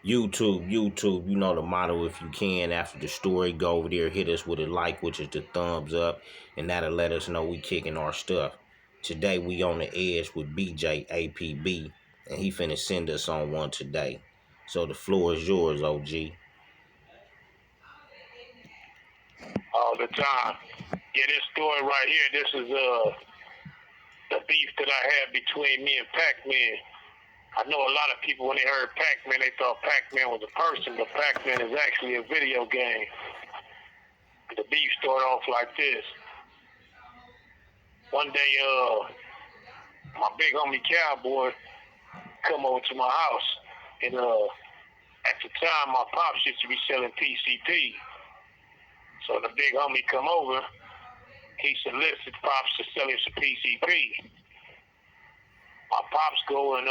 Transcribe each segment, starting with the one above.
YouTube, you know the motto. If you can, after the story, go over there, hit us with a like, which is the thumbs up, and that'll let us know we kicking our stuff. Today we on the edge with BJ APB, and he finna send us on one today. So the floor is yours, OG. All the time. Yeah, this story right here, this is the beef that I had between me and Pac-Man. I know a lot of people, when they heard Pac-Man, they thought Pac-Man was a person, but Pac-Man is actually a video game. The beef started off like this. One day, my big homie Cowboy come over to my house, and at the time, my pops used to be selling PCP. So the big homie come over, he solicited pops to sell him some PCP. My pops go and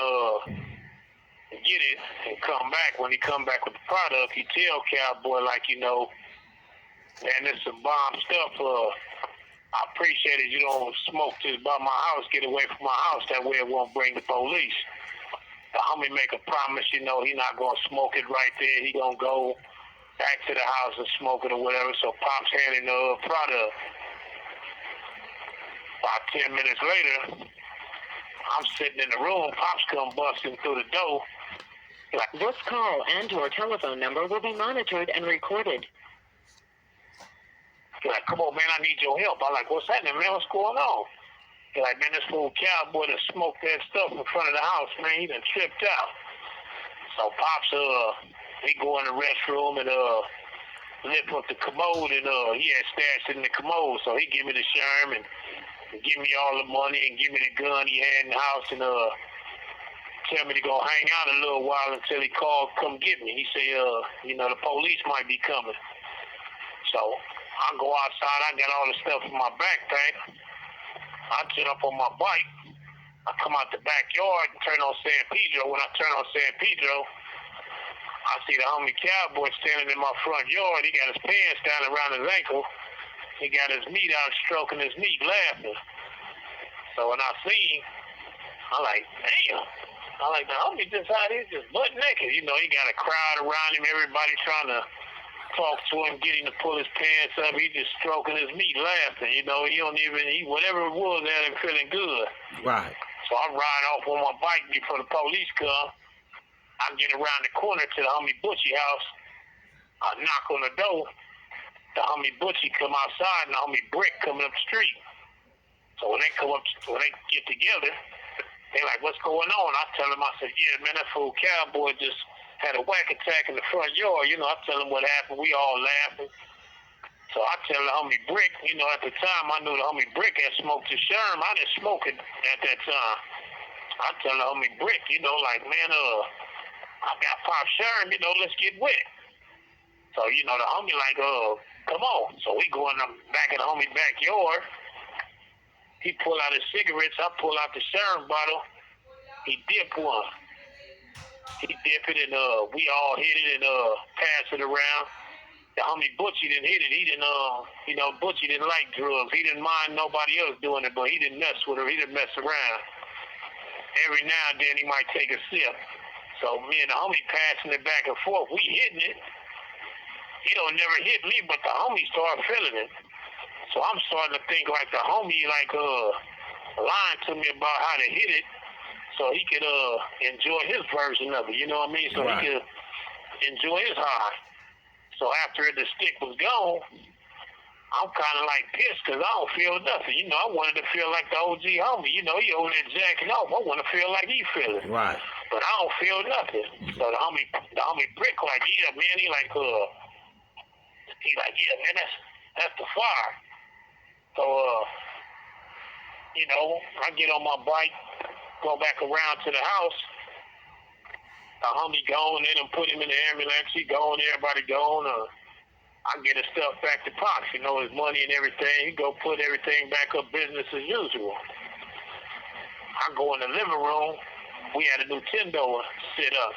get it and come back. When he come back with the product, he tell Cowboy, like, man, this is some bomb stuff. I appreciate it. You don't smoke this by my house. Get away from my house. That way it won't bring the police. The homie make a promise, he not going to smoke it right there. He going to go back to the house and smoke it or whatever. So Pops handed the product. About 10 minutes later, I'm sitting in the room. Pops come busting through the door. Like, this call and/or telephone number will be monitored and recorded. He's like, come on, man, I need your help. I'm like, what's happening, man? What's going on? He's like, man, this fool Cowboy that smoked that stuff in front of the house, man, he done tripped out. So Pops, he go in the restroom and lift up the commode, and he had stashed it in the commode. So he give me the Sherm and give me all the money and give me the gun he had in the house and tell me to go hang out a little while until he called, come get me. He say, the police might be coming. So I go outside, I got all the stuff in my backpack. I turn up on my bike. I come out the backyard and turn on San Pedro. When I turn on San Pedro, I see the homie Cowboy standing in my front yard. He got his pants down around his ankle. He got his meat out, stroking his meat, laughing. So when I see him, I'm like, damn. I'm like, the homie just out here just butt naked. He got a crowd around him, everybody trying to talk to him, get him to pull his pants up. He just stroking his meat, laughing. He don't even, whatever it was, had him feeling good. Right. So I ride off on my bike before the police come. I get around the corner to the homie Butchie house. I knock on the door. The homie Butchie come outside and the homie Brick coming up the street. So when they get together, they like, what's going on? I tell them, I said, yeah, man, that fool Cowboy just had a whack attack in the front yard. I tell them what happened. We all laughing. So I tell the homie Brick, at the time I knew the homie Brick had smoked his Sherm. I didn't smoke it at that time. I tell the homie Brick, like, man, I got Pop Sherm, let's get wet. So, the homie like, come on. So we go in the back of the homie backyard. He pull out his cigarettes. I pull out the Sherm bottle. He dip one. He dip it and we all hit it and pass it around. The homie Butchie didn't hit it. He didn't, Butchie didn't like drugs. He didn't mind nobody else doing it, but he didn't mess with her. He didn't mess around. Every now and then he might take a sip. So me and the homie passing it back and forth. We hitting it. He don't never hit me, but the homie started feeling it. So I'm starting to think like the homie lying to me about how to hit it so he could enjoy his version of it, you know what I mean? So Right. he could enjoy his high. So after the stick was gone, I'm kind of like pissed because I don't feel nothing. I wanted to feel like the OG homie. He over there jacking off. I want to feel like he feeling. Right. But I don't feel nothing. So the homie Brick like, yeah, man, he like, yeah, man, that's the fire. So, I get on my bike, go back around to the house. The homie gone, they done put him in the ambulance. He gone, everybody gone. I get his stuff back to Pops, his money and everything. He go put everything back up business as usual. I go in the living room. We had a Nintendo set up.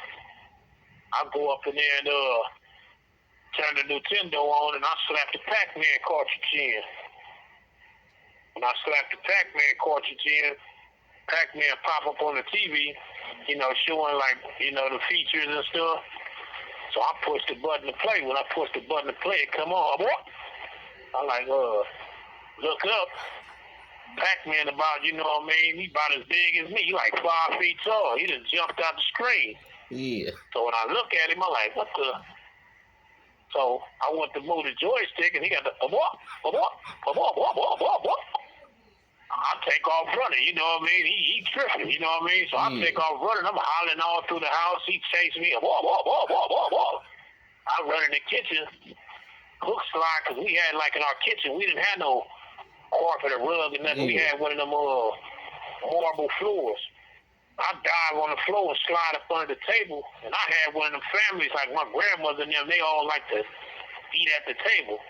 I go up in there and turn the Nintendo on and I slap the Pac-Man cartridge in. When I slap the Pac-Man cartridge in, Pac-Man pop up on the TV, showing like, the features and stuff. So I pushed the button to play. When I pushed the button to play, it come on. I'm like, look up. Pac-man about, you know what I mean? He about as big as me. He like 5 feet tall. He just jumped out the screen. Yeah. So when I look at him, I'm like, what the? So I went to move the joystick, and he got the I take off running, you know what I mean? He tripping, you know what I mean? So I take off running. I'm hollering all through the house. He chasing me. I run in the kitchen, hook slide, because we had, like, in our kitchen, we didn't have no carpet or rug or nothing. We had one of them marble floors. I dive on the floor and slide up under the table, and I had one of them families, like my grandmother and them, they all like to eat at the table.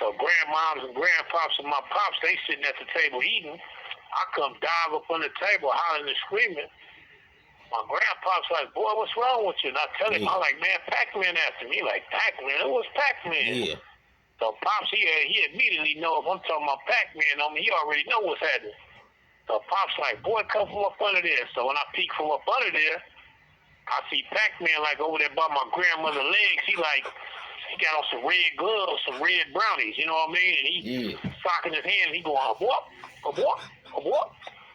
So grandmoms and grandpops and my pops, they sitting at the table eating. I come dive up on the table, hollering and screaming. My grandpop's like, boy, what's wrong with you? And I tell him, I'm like, man, Pac-Man after me. Like, Pac-Man? It was Pac-Man. Yeah. So Pops, he immediately know if I'm talking about Pac-Man on me, he already know what's happening. So Pops like, boy, come from up under there. So when I peek from up under there, I see Pac-Man like over there by my grandmother's legs. He got on some red gloves, some red brownies, you know what I mean? And he socking his hand, and he going, what?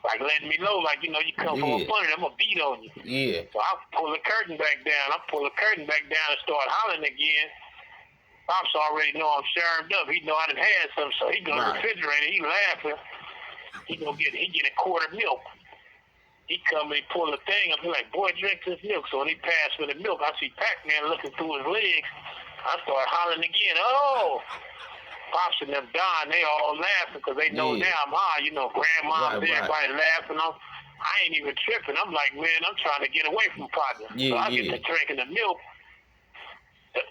Like letting me know, like, you know, you come from up under there, I'm going to beat on you. Yeah. So I pull the curtain back down. and start hollering again. Pops already know I'm sharpened up. He know I done had some, so he go to the refrigerator, he laughing. He get a quart of milk. He come and he pull the thing up. He like, boy, drink this milk. So when he passed me the milk, I see Pac-Man looking through his legs. I start hollering again. Oh! Pops and them dying, they all laughing because they know now I'm high. You know, grandma, everybody laughing. I ain't even tripping. I'm like, man, I'm trying to get away from partner. So I get to drinking the milk.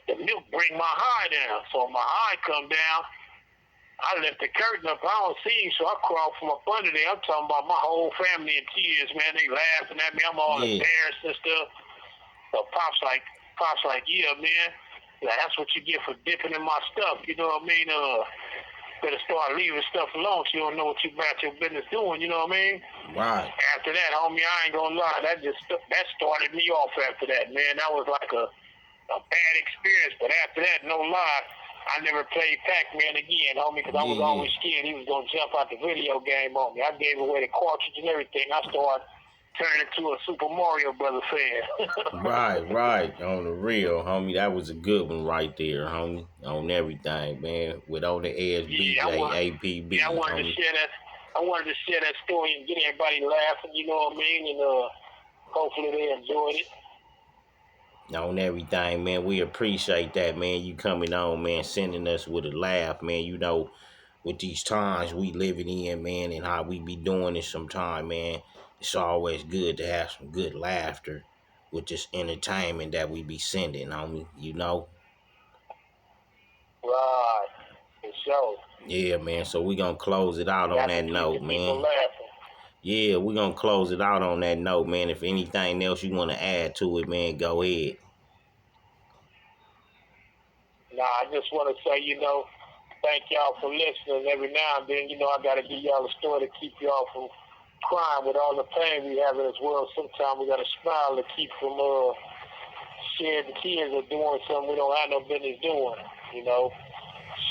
The milk bring my high down. So my high come down. I left the curtain up. I don't see him, so I crawl from up under there. I'm talking about my whole family in tears, man. They laughing at me. I'm all embarrassed and stuff. So Pops like, yeah, man. Like, that's what you get for dipping in my stuff. You know what I mean? Better start leaving stuff alone so you don't know what you about your business doing. You know what I mean? Right. After that, homie, I ain't gonna lie. That started me off after that, man. That was like a bad experience. But after that, no lie, I never played Pac-Man again, homie, because I was always scared he was gonna jump out the video game on me. I gave away the cartridge and everything. I started turning into a Super Mario Brothers fan. Right. On the real, homie. That was a good one right there, homie. On everything, man. With On the Edge, BJ, APB. Yeah, I wanted to share that. I wanted to share that story and get everybody laughing. You know what I mean? And hopefully they enjoyed it. On everything, man. We appreciate that, man. You coming on, man, sending us with a laugh, man. You know, with these times we living in, man, and how we be doing it sometime, man. It's always good to have some good laughter with this entertainment that we be sending, homie. You know? Right. For sure. Yeah, man. So we gonna close it out on that note, man. Yeah, we gonna close it out on that note, man. If anything else you want to add to it, man, go ahead. Nah, I just want to say, you know, thank y'all for listening. Every now and then, you know, I got to give y'all a story to keep y'all from crying with all the pain we have in this world. Sometimes we got to smile to keep from shedding tears or doing something we don't have no business doing, you know.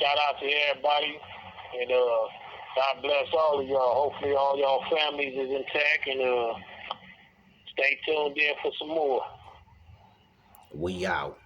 Shout out to everybody, and God bless all of y'all. Hopefully all y'all families is intact, and stay tuned in for some more. We out.